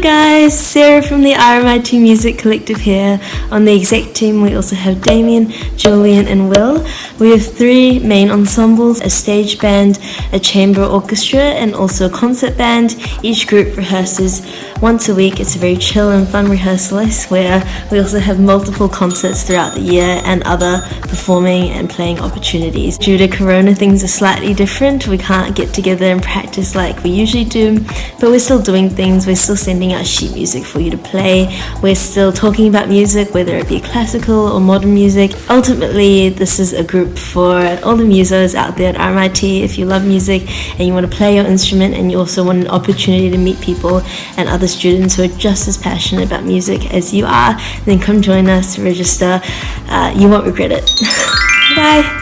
guys, Sarah from the RMIT Music Collective here. On the exec team we also have Damien, Julian and Will. We have 3 main ensembles, a stage band, a chamber orchestra and also a concert band. Each group rehearses once a week. It's a very chill and fun rehearsal, I swear. We also have multiple concerts throughout the year and other performing and playing opportunities. Due to Corona, things are slightly different. We can't get together and practice like we usually do, but we're still doing things. We're still sending out sheet music for you to play. We're still talking about music, whether it be classical or modern music. Ultimately, this is a group for all the musos out there at RMIT. If you love music and you want to play your instrument and you also want an opportunity to meet people and other students who are just as passionate about music as you are, then come join us, register. You won't regret it. Bye.